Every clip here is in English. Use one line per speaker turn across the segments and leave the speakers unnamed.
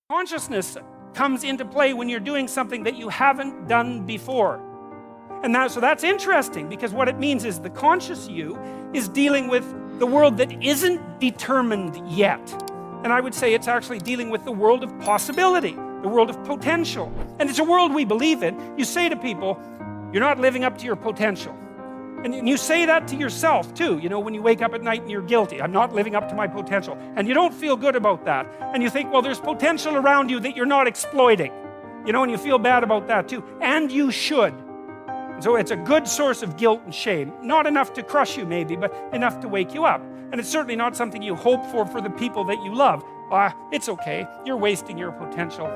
Consciousness comes into play when you're doing something that you haven't done before. And so that's interesting, because what it means is the conscious you is dealing with the world that isn't determined yet. And I would say it's actually dealing with the world of possibility, the world of potential. And it's a world we believe in. You say to people, you're not living up to your potential. And you say that to yourself too, you know, when you wake up at night and you're guilty. I'm not living up to my potential. And you don't feel good about that. And you think, well, there's potential around you that you're not exploiting. You know, and you feel bad about that too. And you should. So it's a good source of guilt and shame. Not enough to crush you maybe, but enough to wake you up. And it's certainly not something you hope for the people that you love. It's okay, you're wasting your potential.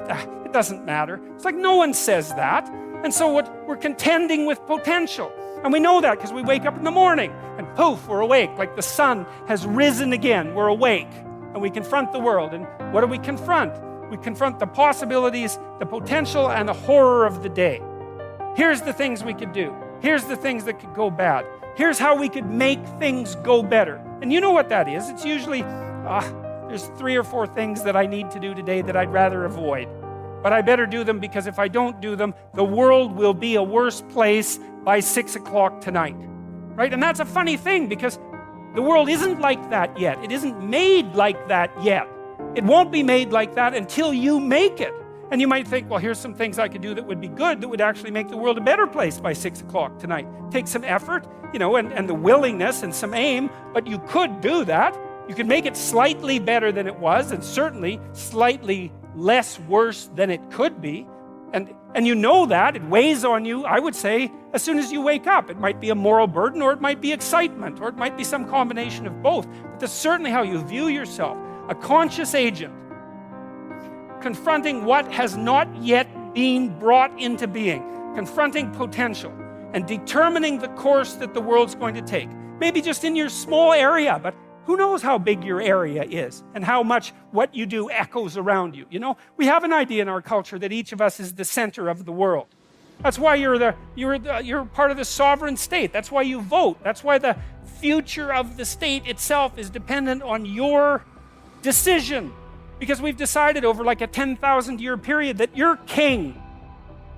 It doesn't matter. It's like no one says that. And so we're contending with potential. And we know that because we wake up in the morning and poof, we're awake. Like the sun has risen again. We're awake. And we confront the world. And what do we confront? We confront the possibilities, the potential, and the horror of the day. Here's the things we could do. Here's the things that could go bad. Here's how we could make things go better. And you know what that is. It's usually, there's 3 or 4 things that I need to do today that I'd rather avoid. But I better do them, because if I don't do them, the world will be a worse place by 6 o'clock tonight. Right? And that's a funny thing, because the world isn't like that yet. It isn't made like that yet. It won't be made like that until you make it. And you might think, well, here's some things I could do that would be good, that would actually make the world a better place by 6 o'clock tonight. Take some effort, you know, and the willingness and some aim, but you could do that. You could make it slightly better than it was, and certainly slightly less worse than it could be. And you know that. It weighs on you, I would say, as soon as you wake up. It might be a moral burden, or it might be excitement, or it might be some combination of both. But that's certainly how you view yourself. A conscious agent confronting what has not yet been brought into being, confronting potential, and determining the course that the world's going to take. Maybe just in your small area, but who knows how big your area is and how much what you do echoes around you. You know, we have an idea in our culture that each of us is the center of the world. That's why you're part of the sovereign state. That's why you vote. That's why the future of the state itself is dependent on your decision. Because we've decided over like a 10,000 year period that you're king.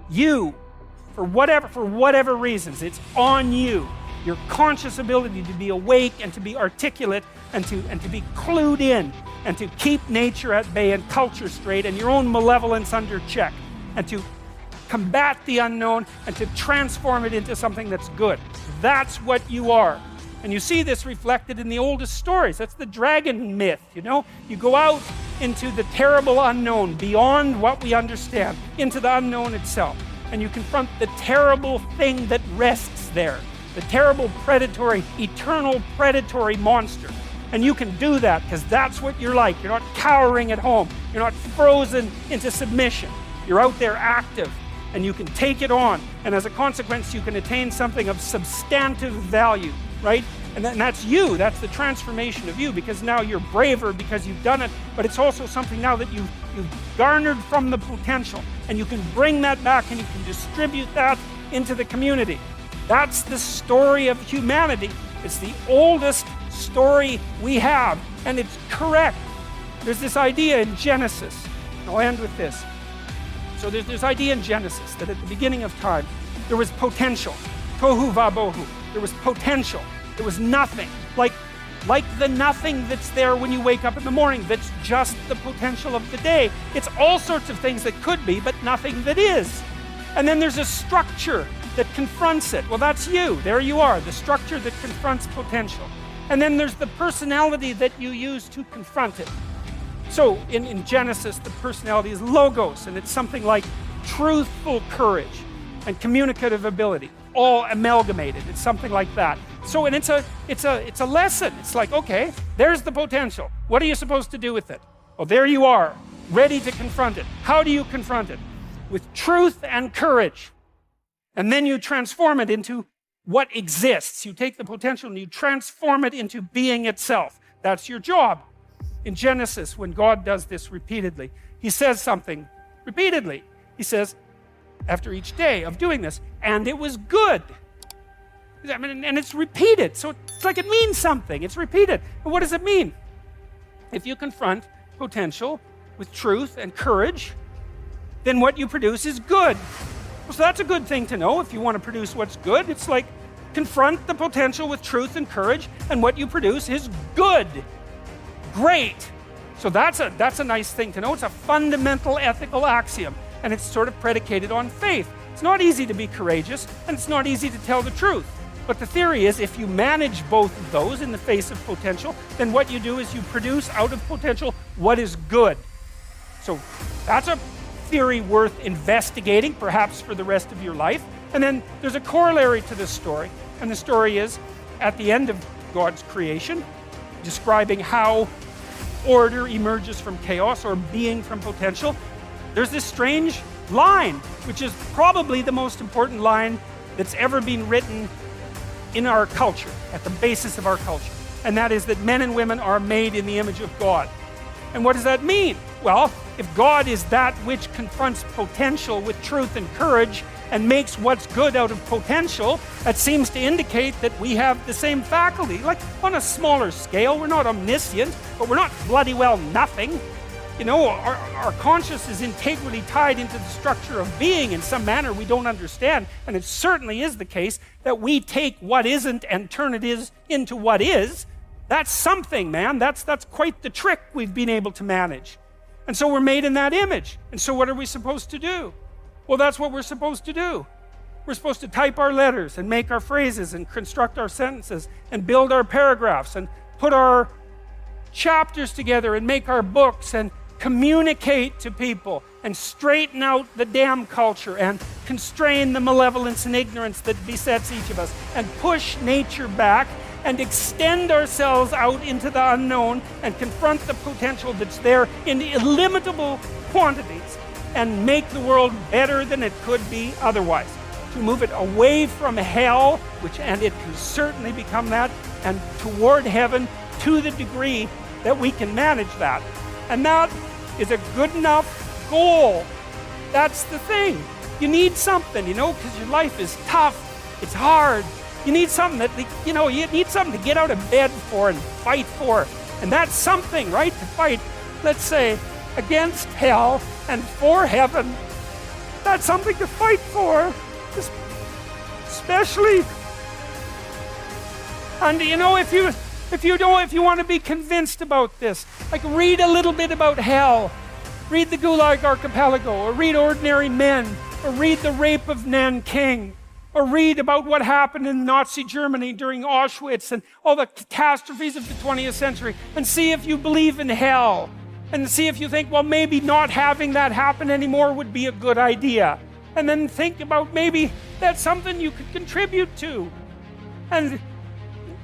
You, for whatever reasons, it's on you. Your conscious ability to be awake and to be articulate and to be clued in and to keep nature at bay and culture straight and your own malevolence under check and to combat the unknown and to transform it into something that's good. That's what you are. And you see this reflected in the oldest stories. That's the dragon myth, you know? You go out into the terrible unknown, beyond what we understand, into the unknown itself. And you confront the terrible thing that rests there. The terrible predatory, eternal predatory monster. And you can do that because that's what you're like. You're not cowering at home. You're not frozen into submission. You're out there active and you can take it on. And as a consequence, you can attain something of substantive value, right? And that's you. That's the transformation of you, because now you're braver because you've done it. But it's also something now that you've garnered from the potential. And you can bring that back and you can distribute that into the community. That's the story of humanity. It's the oldest story we have, and it's correct. There's this idea in Genesis, and I'll end with this. So there's this idea in Genesis that at the beginning of time, there was potential. Tohu vabohu. There was potential. There was nothing. Like the nothing that's there when you wake up in the morning, that's just the potential of the day. It's all sorts of things that could be, but nothing that is. And then there's a structure that confronts it. Well, that's you. There you are, the structure that confronts potential. And then there's the personality that you use to confront it. So in Genesis, the personality is logos, and it's something like truthful courage and communicative ability, all amalgamated. It's something like that. So, and it's a lesson. It's like, okay, there's the potential. What are you supposed to do with it? Well, there you are, ready to confront it. How do you confront it? With truth and courage. And then you transform it into what exists. You take the potential and you transform it into being itself. That's your job. In Genesis, when God does this repeatedly, he says something repeatedly. He says, after each day of doing this, and it was good. I mean, and it's repeated. So it's like it means something. It's repeated. And what does it mean? If you confront potential with truth and courage, then what you produce is good. So that's a good thing to know if you want to produce what's good. It's like confront the potential with truth and courage, and what you produce is good. Great. So that's a nice thing to know. It's a fundamental ethical axiom, and it's sort of predicated on faith. It's not easy to be courageous, and it's not easy to tell the truth. But the theory is if you manage both of those in the face of potential, then what you do is you produce out of potential what is good. So that's a theory worth investigating, perhaps for the rest of your life. And then there's a corollary to this story. And the story is at the end of God's creation, describing how order emerges from chaos or being from potential. There's this strange line, which is probably the most important line that's ever been written in our culture, at the basis of our culture. And that is that men and women are made in the image of God. And what does that mean? Well, if God is that which confronts potential with truth and courage and makes what's good out of potential, that seems to indicate that we have the same faculty. Like on a smaller scale, we're not omniscient, but we're not bloody well nothing. You know, our conscience is integrally tied into the structure of being in some manner we don't understand. And it certainly is the case that we take what isn't and turn it into what is. That's something, man. That's quite the trick we've been able to manage. And so we're made in that image. And so what are we supposed to do? Well, that's what we're supposed to do. We're supposed to type our letters and make our phrases and construct our sentences and build our paragraphs and put our chapters together and make our books and communicate to people and straighten out the damn culture and constrain the malevolence and ignorance that besets each of us and push nature back and extend ourselves out into the unknown and confront the potential that's there in illimitable quantities and make the world better than it could be otherwise. To move it away from hell, and it can certainly become that, and toward heaven to the degree that we can manage that. And that is a good enough goal. That's the thing. You need something, because your life is tough. It's hard. You need something you need something to get out of bed for and fight for. And that's something, right? To fight, let's say, against hell and for heaven. That's something to fight for. Especially, and if you want to be convinced about this, like read a little bit about hell. Read the Gulag Archipelago, or read Ordinary Men, or read The Rape of Nanking, or read about what happened in Nazi Germany during Auschwitz and all the catastrophes of the 20th century, and see if you believe in hell, and see if you think, well, maybe not having that happen anymore would be a good idea. And then think about maybe that's something you could contribute to. And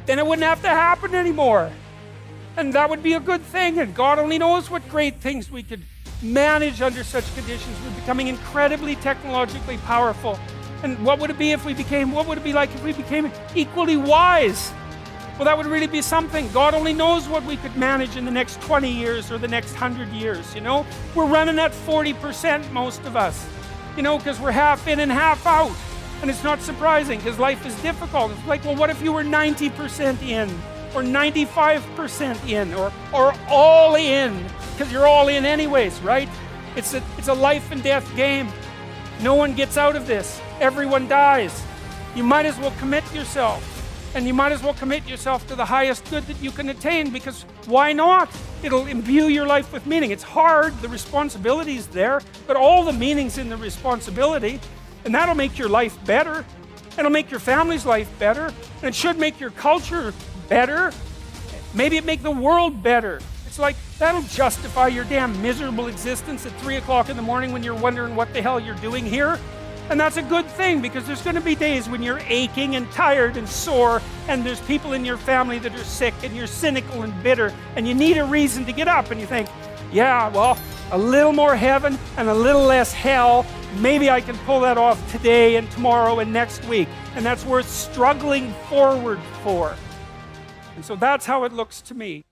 then it wouldn't have to happen anymore. And that would be a good thing. And God only knows what great things we could manage under such conditions. We're becoming incredibly technologically powerful. And what would it be like if we became equally wise? Well, that would really be something. God only knows what we could manage in the next 20 years or the next 100 years, We're running at 40%, most of us, because we're half in and half out. And it's not surprising, because life is difficult. It's like, well, what if you were 90% in, or 95% in, or all in? Because you're all in anyways, right? It's a life and death game. No one gets out of this. Everyone dies. You might as well commit yourself. And you might as well commit yourself to the highest good that you can attain, because why not? It'll imbue your life with meaning. It's hard, the responsibility's there, but all the meaning's in the responsibility, and that'll make your life better. It'll make your family's life better, and it should make your culture better. Maybe it make the world better. It's like, that'll justify your damn miserable existence at 3 o'clock in the morning when you're wondering what the hell you're doing here. And that's a good thing, because there's going to be days when you're aching and tired and sore, and there's people in your family that are sick, and you're cynical and bitter, and you need a reason to get up, and you think, yeah, well, a little more heaven and a little less hell, maybe I can pull that off today and tomorrow and next week. And that's worth struggling forward for. And so that's how it looks to me.